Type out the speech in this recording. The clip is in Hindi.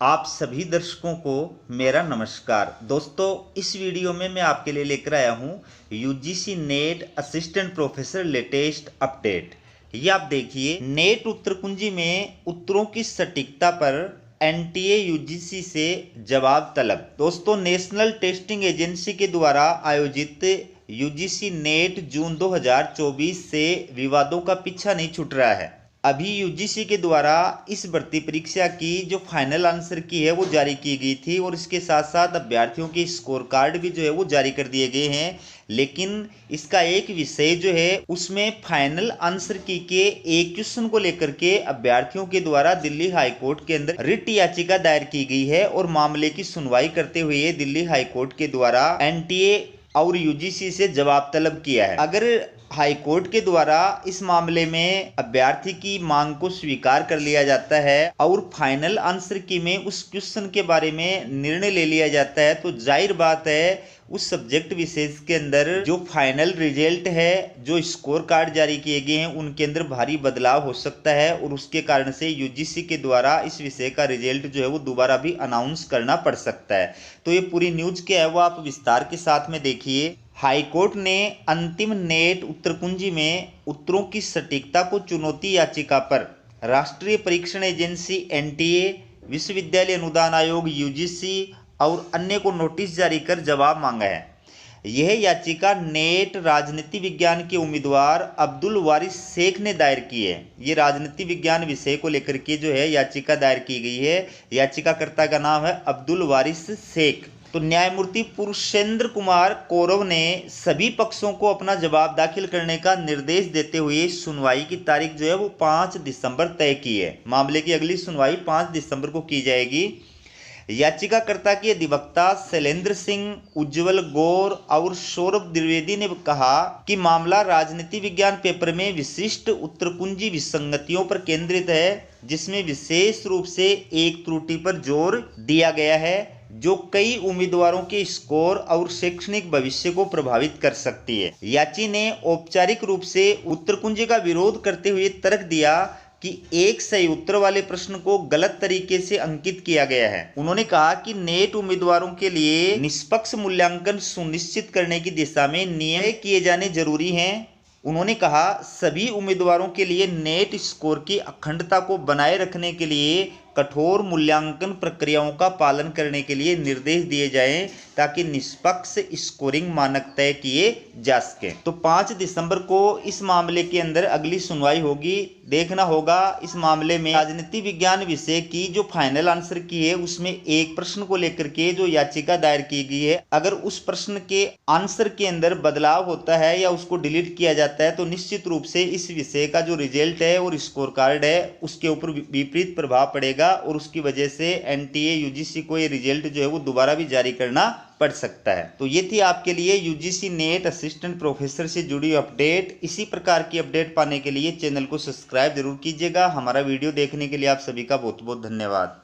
आप सभी दर्शकों को मेरा नमस्कार। दोस्तों, इस वीडियो में मैं आपके लिए लेकर आया हूं UGC net assistant professor latest update. ये आप देखिए, नेट उत्तर कुंजी में उत्तरों की सटीकता पर एनटीए यूजीसी से जवाब तलब। दोस्तों, नेशनल टेस्टिंग एजेंसी के द्वारा आयोजित यूजीसी नेट जून 2024 से विवादों का पीछा नहीं छूट रहा है। अभी यूजीसी के द्वारा इस भर्ती परीक्षा की जो फाइनल आंसर की है वो जारी की गई थी और इसके साथ साथ अभ्यर्थियों के स्कोर कार्ड भी जो है वो जारी कर दिए गए हैं। लेकिन इसका एक विषय जो है उसमें फाइनल आंसर की के एक क्वेश्चन को लेकर के अभ्यर्थियों के द्वारा दिल्ली हाईकोर्ट के अंदर रिट याचिका दायर की गई है और मामले की सुनवाई करते हुए दिल्ली हाईकोर्ट के द्वारा एनटीए और यूजीसी से जवाब तलब किया है। अगर हाईकोर्ट के द्वारा इस मामले में अभ्यर्थी की मांग को स्वीकार कर लिया जाता है और फाइनल आंसर की में उस क्वेश्चन के बारे में निर्णय ले लिया जाता है, तो जाहिर बात है उस सब्जेक्ट विशेष के अंदर जो फाइनल रिजल्ट है, जो स्कोर कार्ड जारी किए गए हैं, उनके अंदर भारी बदलाव हो सकता है और उसके कारण से यूजीसी के द्वारा इस विषय का रिजल्ट जो है वो दोबारा भी अनाउंस करना पड़ सकता है। तो ये पूरी न्यूज क्या है वो आप विस्तार के साथ में देखिए। हाईकोर्ट ने अंतिम नेट उत्तर कुंजी में उत्तरों की सटीकता को चुनौती याचिका पर राष्ट्रीय परीक्षण एजेंसी एनटीए, विश्वविद्यालय अनुदान आयोग यूजीसी और अन्य को नोटिस जारी कर जवाब मांगा है। यह याचिका नेट राजनीति विज्ञान के उम्मीदवार अब्दुल वारिस शेख ने दायर की है। ये राजनीति विज्ञान विषय को लेकर के जो है याचिका दायर की गई है। याचिकाकर्ता का नाम है अब्दुल वारिस शेख। तो न्यायमूर्ति पुरुषेंद्र कुमार कौरव ने सभी पक्षों को अपना जवाब दाखिल करने का निर्देश देते हुए सुनवाई की तारीख जो है वो 5 दिसंबर तय की है। मामले की अगली सुनवाई 5 दिसंबर को की जाएगी। याचिकाकर्ता के अधिवक्ता शैलेंद्र सिंह, उज्जवल गौर और सौरभ द्विवेदी ने कहा कि मामला राजनीति विज्ञान पेपर में विशिष्ट उत्तरकुंजी विसंगतियों पर केंद्रित है, जिसमें विशेष रूप से एक त्रुटि पर जोर दिया गया है जो कई उम्मीदवारों के स्कोर और शैक्षणिक भविष्य को प्रभावित कर सकती है। याची ने औपचारिक रूप से उत्तरकुंजी का विरोध करते हुए तर्क दिया कि एक सही उत्तर वाले प्रश्न को गलत तरीके से अंकित किया गया है। उन्होंने कहा कि नेट उम्मीदवारों के लिए निष्पक्ष मूल्यांकन सुनिश्चित करने की दिशा में नियम किए जाने जरूरी हैं। उन्होंने कहा सभी उम्मीदवारों के लिए नेट स्कोर की अखंडता को बनाए रखने के लिए कठोर मूल्यांकन प्रक्रियाओं का पालन करने के लिए निर्देश दिए जाएं ताकि निष्पक्ष स्कोरिंग मानक तय किए जा सके। तो 5 दिसंबर को इस मामले के अंदर अगली सुनवाई होगी। देखना होगा इस मामले में राजनीति विज्ञान विषय की जो फाइनल आंसर की है उसमें एक प्रश्न को लेकर के जो याचिका दायर की गई है, अगर उस प्रश्न के आंसर के अंदर बदलाव होता है या उसको डिलीट किया जाता है तो निश्चित रूप से इस विषय का जो रिजल्ट है और स्कोर कार्ड है उसके ऊपर विपरीत प्रभाव पड़ेगा और उसकी वजह से एनटीए यूजीसी को ये रिजल्ट जो है वो दोबारा भी जारी करना पड़ सकता है। तो ये थी आपके लिए यूजीसी नेट असिस्टेंट प्रोफेसर से जुड़ी अपडेट। इसी प्रकार की अपडेट पाने के लिए चैनल को सब्सक्राइब जरूर कीजिएगा। हमारा वीडियो देखने के लिए आप सभी का बहुत बहुत धन्यवाद।